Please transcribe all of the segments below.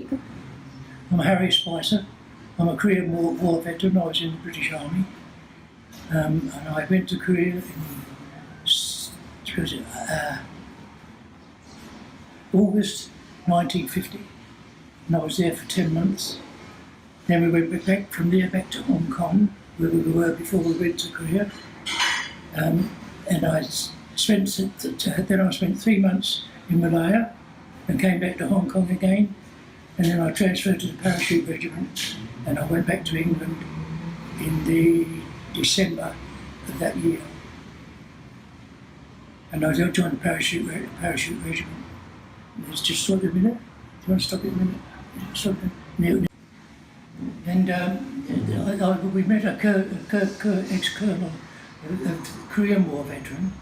I'm Harry Spicer. I'm a Korean War veteran. I was in the British Army. And I went to Korea in August 1950. And I was there for 10 months. Then we went back from there back to Hong Kong, where we were before we went to Korea. And I spent 3 months in Malaya and came back to Hong Kong again. And then I transferred to the parachute regiment, and I went back to England in the December of that year. And I joined the parachute regiment. Let's just stop a minute. Do you want to stop it a minute? Stop it. And we met a ex-colonel, a Korean War veteran,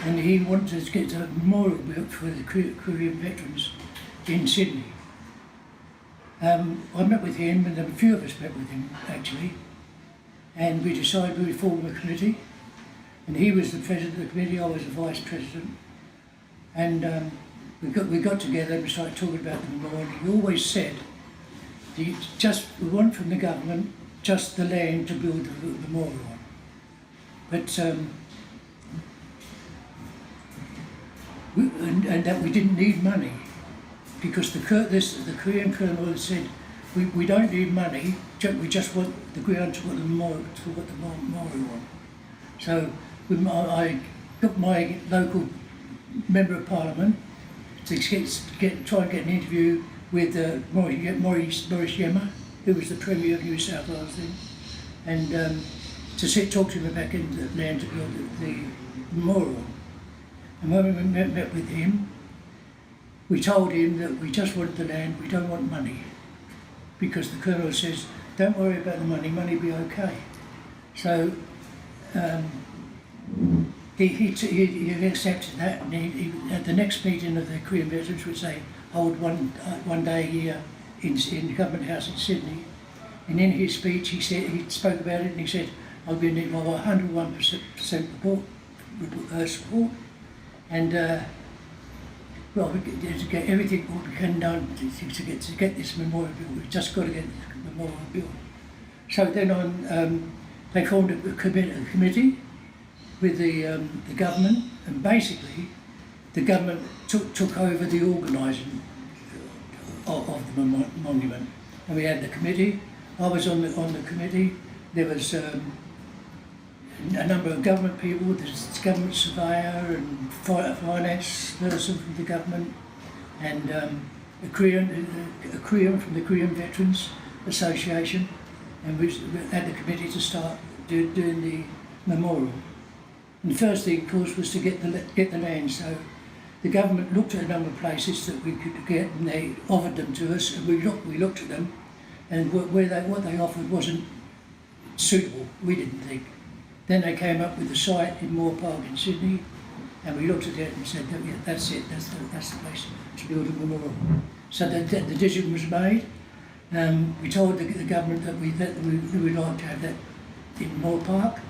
and he wanted to get a memorial built for the Korean veterans in Sydney. I met with him, and a few of us met with him actually, and we decided we would form a committee. And he was the president of the committee, I was the vice president, and we got together and we started talking about the memorial. He always said, we want from the government just the land to build the memorial on, but and that we didn't need money. Because the Korean colonel had said, we don't need money, we just want the ground to put the memorial on. So I got my local member of parliament to try and get an interview with Maurice Yema, who was the Premier of New South Wales then, and to talk to him about getting the land to build the memorial. And when we met with him, we told him that we just want the land, we don't want money. Because the Colonel says, don't worry about the money will be okay. So he accepted that, and at the next meeting of the Korean veterans, which they hold one day a year in Government House in Sydney, and in his speech he spoke about it, and he said, I'll be in my 101% support, and well, to get everything what we can done to get this memorial built. We've just got to get the memorial built. So then they formed a committee with the government, and basically the government took over the organising of the monument. And we had the committee. I was on the committee. There was a number of government people, there's government surveyor and finance person from the government, and a Korean from the Korean Veterans Association, and we had the committee to start doing the memorial. And the first thing, of course, was to get the land. So the government looked at a number of places that we could get, and they offered them to us, and we looked at them, and what they offered wasn't suitable, we didn't think. Then they came up with the site in Moore Park in Sydney, and we looked at it and said, yeah, that's it, that's the place to build a memorial. So the decision was made. We told the government that we'd like to have that in Moore Park,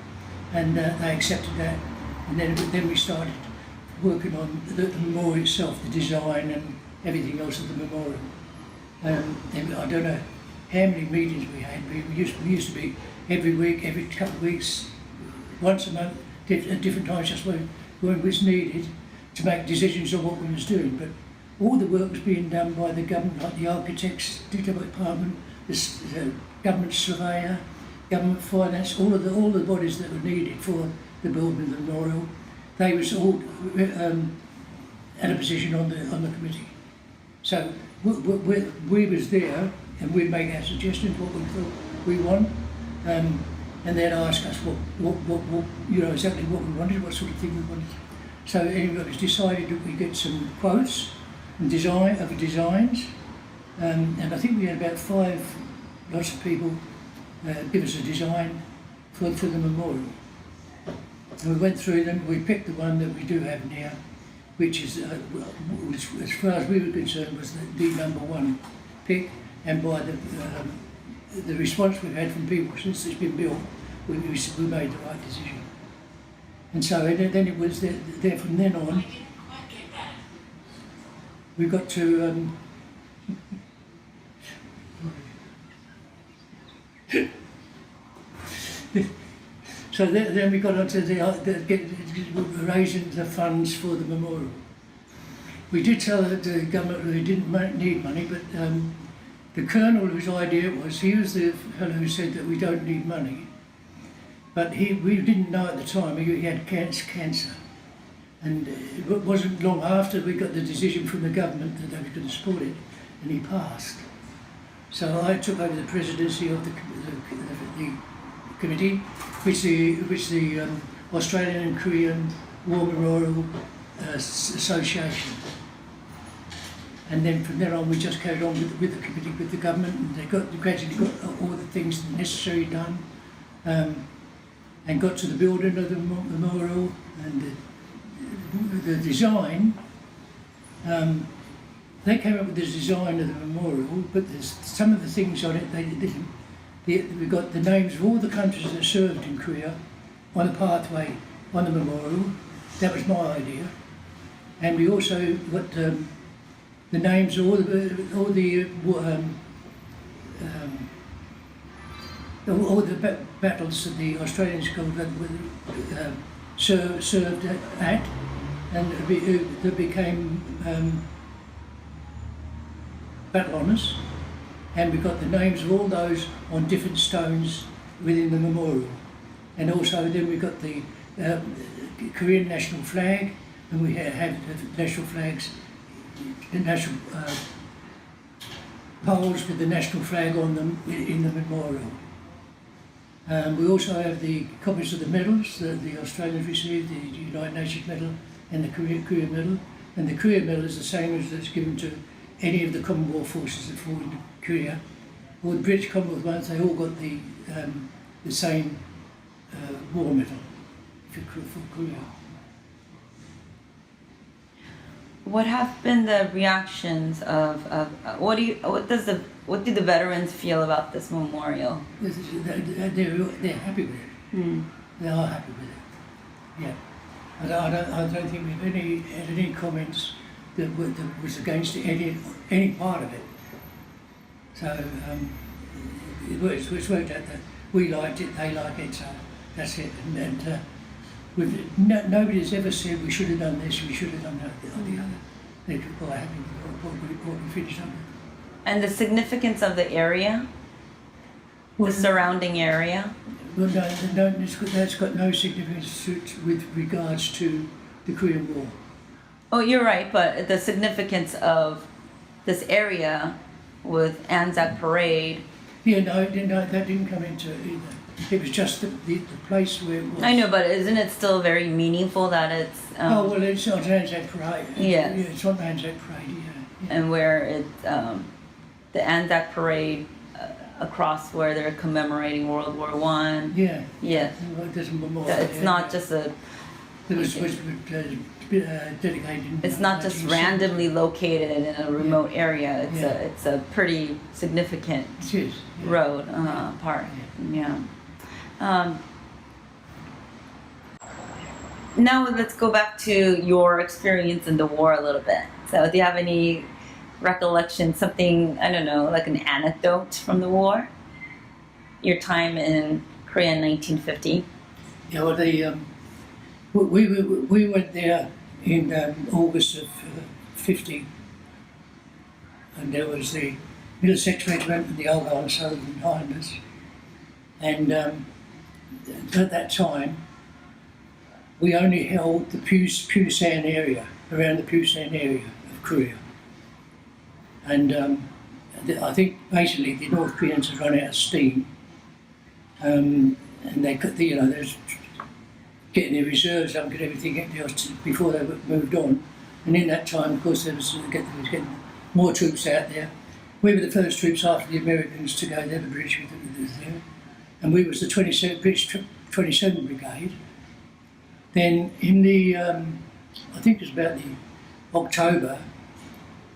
and they accepted that. And then we started working on the memorial itself, the design and everything else of the memorial. And I don't know how many meetings we had. We used to be every week, every couple of weeks, once a month, at different times, just when it was needed to make decisions on what we was doing. But all the work was being done by the government, like the architects, the department, the government surveyor, government finance, all the bodies that were needed for the building of the memorial. They was all at a position on the committee. So we was there, and we'd make our suggestions, what we thought we want. And they'd ask us exactly what we wanted, what sort of thing we wanted. So anyway, it was decided that we get some quotes and designs, and I think we had about 5 lots of people give us a design for the memorial. And we went through them. We picked the one that we do have now, which is, as far as we were concerned, was the number one pick, and by the response we've had from people since it's been built, we made the right decision. And so then it was there from then on. We got to So then we got onto raising the funds for the memorial. We did tell the government we didn't need money, but the colonel, whose idea it was, he was the fellow who said that we don't need money. But we didn't know at the time he had cancer. And it wasn't long after we got the decision from the government that they were going to support it, and he passed. So I took over the presidency of the committee, which the Australian and Korean War Memorial Association. And then from there on we just carried on with the committee, with the government, and they gradually got all the things necessary done, and got to the building of the memorial and the design. They came up with the design of the memorial, but there's some of the things on it they didn't. We got the names of all the countries that served in Korea on a pathway on the memorial. That was my idea, and we also got the names of all the battles that the Australians served at, and that became battle honours. And we got the names of all those on different stones within the memorial. And also then we got the Korean national flag, and we have the national flags, the national poles with the national flag on them in the memorial. We also have the copies of the medals that the Australians received, the United Nations medal and the Korean medal. And the Korean medal is the same as that's given to any of the Commonwealth forces that fought in Korea. All the British Commonwealth ones, they all got the same war medal for Korea. What have been the reactions of what do the veterans feel about this memorial? They're happy with it. They are happy with it. Yeah, I don't think we've had any comments that was against any part of it. So it's worked out that we liked it, they like it, so that's it. And nobody's ever said we should have done this, we should have done that or the other. They're quite happy with what we finished up with. And the significance of the area, the surrounding area? Well, no, that's got no significance with regards to the Korean War. Oh, you're right, but the significance of this area with Anzac Parade. Yeah, no, that didn't come into it either. It was just the place where it was. I know, but isn't it still very meaningful that it's... oh, well, it's not Anzac Parade. Yes. Yeah, it's not Anzac Parade, yeah. And where it's the Anzac Parade across where they're commemorating World War I. Yeah. Yes. Well, there's a memorial. It's not just a... It was dedicated. It's not just randomly located in a remote area. It's a pretty significant road part. Yeah. Now let's go back to your experience in the war a little bit. So do you have any recollection, something, I don't know, like an anecdote from the war? Your time in Korea in 1950? Yeah, well, we went there in August of 50, and there was the Middlesex Regiment and the Argyle and Southern behind us. And at that time, we only held the Pusan area, around the Pusan area of Korea. And I think basically the North Koreans had run out of steam, and they could, they was getting their reserves up, get everything else before they moved on. And in that time, of course, there was getting more troops out there. We were the first troops after the Americans to go there, the British was there. And we was the British 27th Brigade. Then in the, I think it was about the October,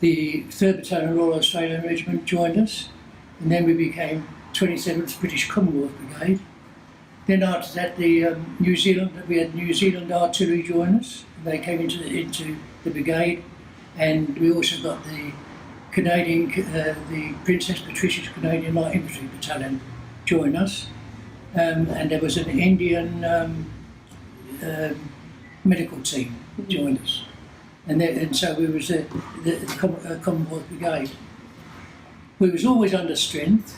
the 3rd Battalion Royal Australian Regiment joined us, and then we became 27th British Commonwealth Brigade. Then after that, we had New Zealand Artillery join us. They came into the brigade, and we also got the Canadian, the Princess Patricia's Canadian Light Infantry Battalion join us. and there was an Indian medical team joined us. And so we was the Commonwealth Brigade. We was always under strength.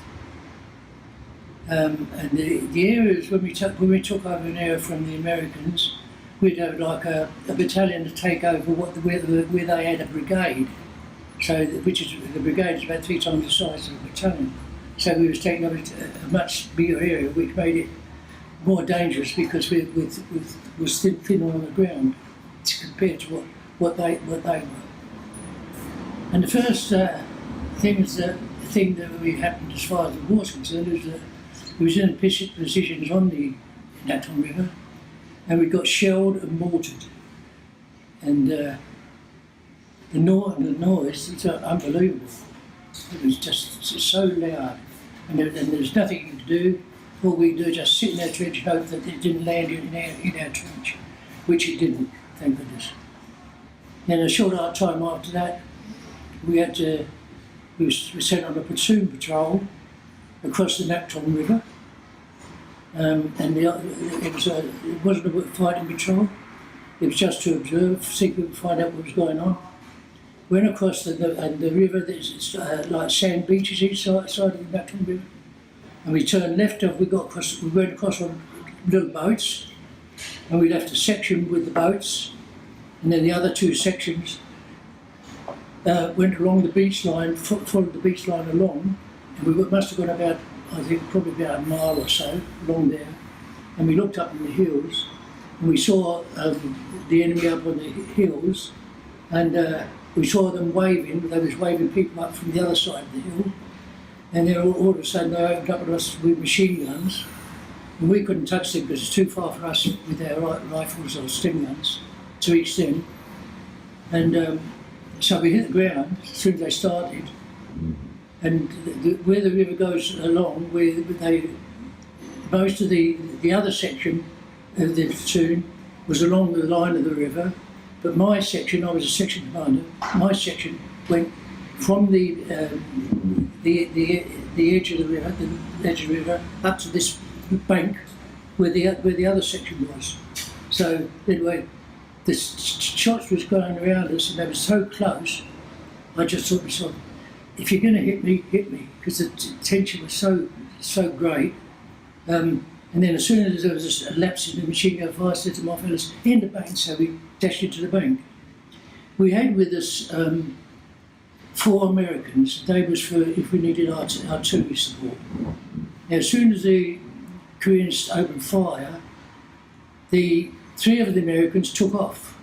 And the areas, when we took over an area from the Americans, we'd have like a battalion to take over where they had a brigade. So, the brigade is about 3 times the size of a battalion. So we was taking over a much bigger area, which made it more dangerous because we was thinner on the ground compared to what they were. And the first thing that really happened as far as the war was concerned was that we was in positions on the Natron River, and we got shelled and mortared. And the noise was unbelievable. It was just so loud, and there was nothing you could do. All we could do was just sit in our trench and hope that it didn't land in our trench, which it didn't, thank goodness. Then a short time after that, we were sent on a platoon patrol across the Natron River, and it wasn't a fighting patrol. It was just to observe, see if we could find out what was going on. Went across the river. There's like sand beaches each side of the Natron River, and we turned left off. We went across on little boats, and we left a section with the boats, and then the other 2 sections went along the beach line, followed the beach line along, and we must have gone about, I think, probably about a mile or so along there, and we looked up in the hills, and we saw the enemy up on the hills, and we saw them waving. They was waving people up from the other side of the hill, and then all of a sudden they opened up at us with machine guns, and we couldn't touch them because it's too far for us with our rifles or stim guns to reach them. And so we hit the ground as soon as they started, and where the river goes along, most of the other section of the platoon was along the line of the river, but my section, I was a section commander, my section went from the edge of the river, up to this bank where the other section was. So anyway, the shots was going around us, and they were so close. I just thought to myself, if you're going to hit me, because the tension was so great. And then as soon as there was a lapse in the machine gun fire, I said to my fellows, in the bank, so we dashed into the bank. We had with us 4 Americans. They was for if we needed artillery support. Now, as soon as the Koreans opened fire, the 3 of the Americans took off.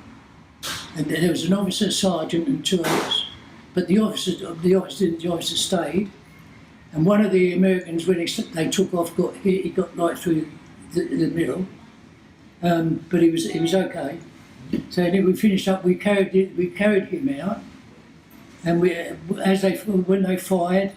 And there was an officer, a sergeant, and 2 others. But the officer stayed. And one of the Americans, when they took off, got hit. He got right through the middle, but he was okay. So then we finished up. We carried him out, and when they fired,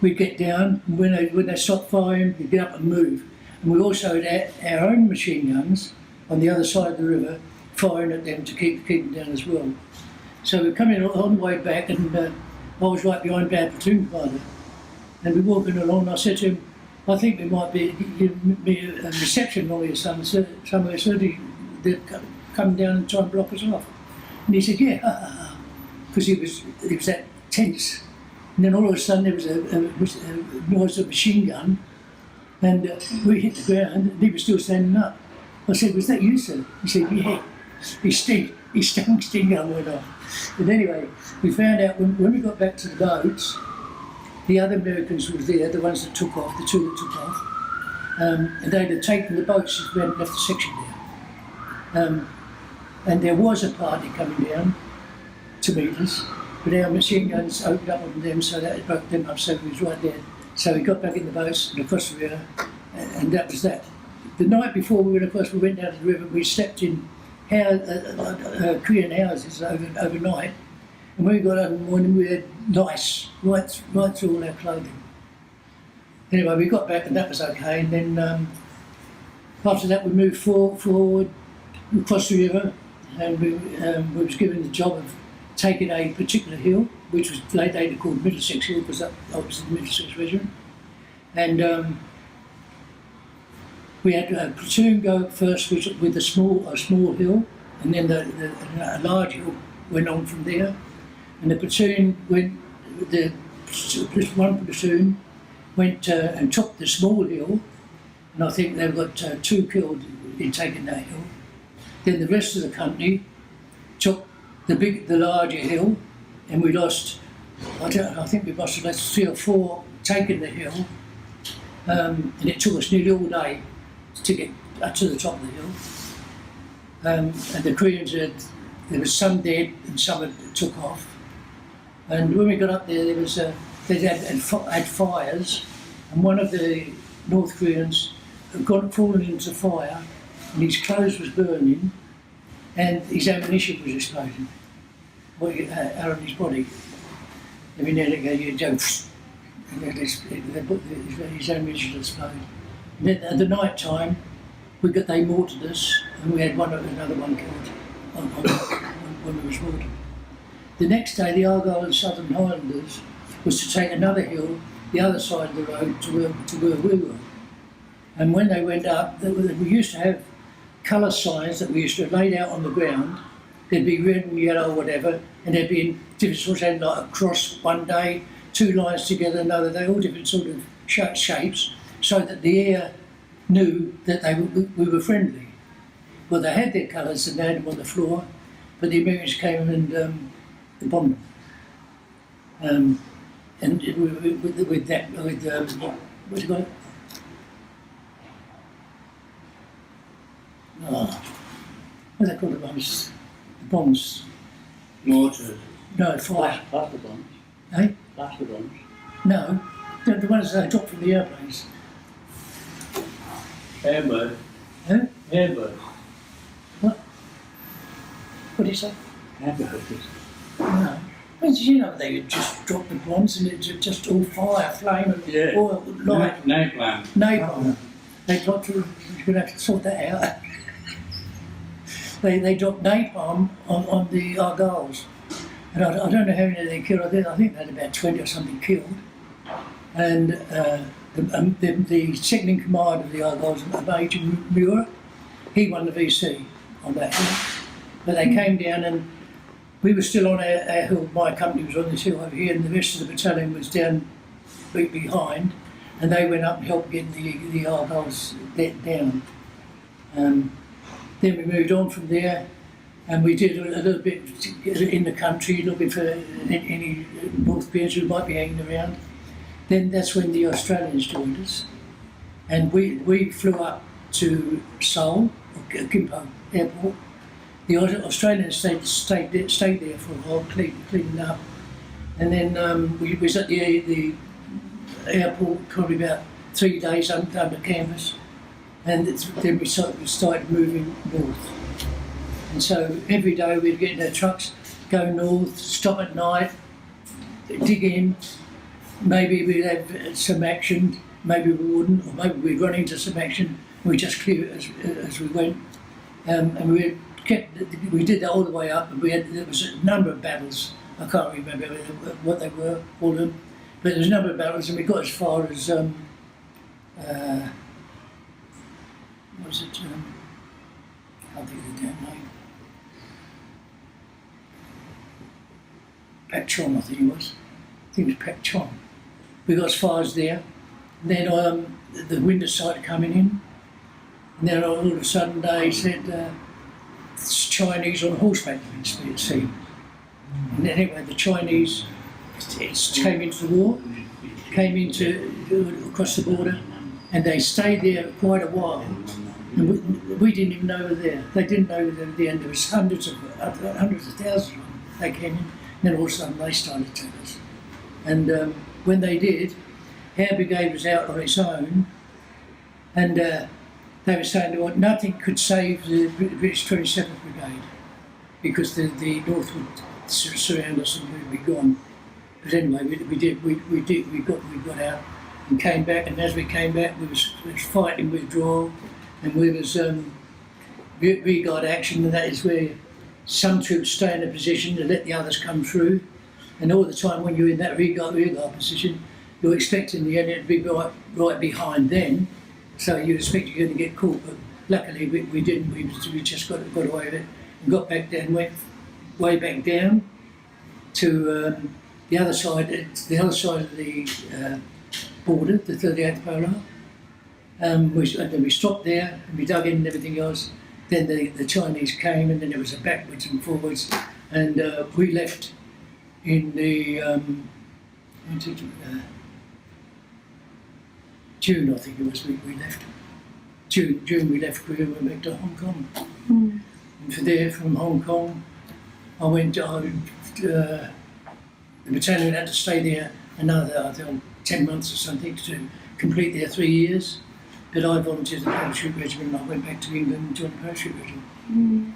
we'd get down. And when they stopped firing, we'd get up and move. And we also had our own machine guns on the other side of the river, firing at them to keep them down as well. So we're coming on the way back, and I was right behind our platoon commander, and we're walking along, and I said to him, I think there might be a reception lorry or somewhere, so they'd come down and try and block us off. And he said, yeah, because he was that tense. And then all of a sudden there was a noise of a machine gun, and we hit the ground, and he was still standing up. I said, was that you, sir? He said, yeah. His sting gun went off. But anyway, we found out when we got back to the boats, the other Americans were there, the ones that took off, the 2 that took off, and they'd have taken the boats if we hadn't left the section there. And there was a party coming down to meet us, but our machine guns opened up on them, so that broke them up, so we was right there. So we got back in the boats and across the river, and that was that. The night before we went across, we went down to the river, we slept in Korean houses overnight, and when we got up in the morning we had lice right through all our clothing. Anyway, we got back and that was okay, and then after that we moved forward across the river, and we was given the job of taking a particular hill, which was later called Middlesex Hill, because that was the Middlesex Regiment, and we had a platoon go first with a small hill, and then a large hill went on from there. And the platoon went, one platoon went and took the small hill, and I think they got 2 killed in taking that hill. Then the rest of the company took the larger hill, and we lost. I think we must have lost 3 or 4 taking the hill, and it took us nearly all day to get up to the top of the hill. And the Koreans there was some dead and some had took off. And when we got up there, they had fires, and one of the North Koreans had fallen into the fire, and his clothes was burning, and his ammunition was exploding out of his body. Every now and again, you'd go, and his ammunition exploded. And then at the night time, they mortared us, and we had another one killed when we was mortared. The next day, the Argyle and Southern Highlanders was to take another hill, the other side of the road, to where we were. And when they went up, we used to have colour signs that we used to lay out on the ground. There'd be red and yellow or whatever, and there'd be in different sorts of, like a cross one day, 2 lines together another day, all different sort of shapes, so that the air knew that we were friendly. Well, they had their colours and they had them on the floor, but the Americans came and bombed them. And with that, what do you call it? Oh, what do they call the bombs? The bombs. Mortars. No, fire. Plaster bombs. Eh? Plaster bombs. No, the ones that they dropped from the airplanes. Airbird. Huh? Airbird. What? What did you say? Airbird. No. You know, they would just drop the bombs and it's just all fire, flame and oil, light. Napalm. Napalm. They dropped, you're going to have to sort that out. They dropped napalm on the Argylls. And I don't know how many they killed. I think they had about 20 or something killed. And the second in command of the Argylls, Major Muir, he won the VC on that hill. But they came down and we were still on our hill. My company was on this hill over here, and the rest of the battalion was down behind, and they went up and helped get the Argylls down. Then we moved on from there, and we did a little bit in the country, looking for any North Koreans who might be hanging around. Then that's when the Australians joined us, and we flew up to Seoul, or Gimpo Airport. The Australians stayed there for a while, cleaning up, and then we was at the airport probably about 3 days under canvas, and then we started moving north. And so every day we'd get in our trucks, go north, stop at night, dig in. Maybe we'd have some action, maybe we wouldn't, or maybe we'd run into some action. We just clear it as we went, and we did that all the way up, and there was a number of battles. I can't remember what they were, all of them, but there was a number of battles, and we got as far as what was it? I can't think of the damn name. Patchon, I think it was. I think it was Patchon. We got as far as there. And then the winter started coming in, and then all of a sudden they said. Chinese on horseback at sea. And anyway, the Chinese came into the war, across the border, and they stayed there quite a while. And we didn't even know they were there. They didn't know they were there, and there was hundreds of thousands of them. They came in, and then all of a sudden they started to take us. And when they did, our brigade was out on its own, and they were saying that nothing could save the British 27th Brigade because the North would surround us and we'd be gone. But anyway, we got out and came back, and as we came back, we was fighting withdrawal, and we was regard action, and that is where some troops stay in a position to let the others come through, and all the time when you're in that regard position, you're expecting the enemy to be right behind them. So you expect you're going to get caught, but luckily we didn't. We just got away with it and got back down, went way back down to the other side of the border, the 38th parallel. And then we stopped there and we dug in and everything else. Then the Chinese came and then there was a backwards and forwards, and we left in the June, I think it was. We left June. We left. We went back to Hong Kong. And from Hong Kong, I went. The battalion had to stay there another, I think, 10 months or something to complete their 3 years. But I volunteered the parachute regiment and I went back to England and joined the parachute regiment.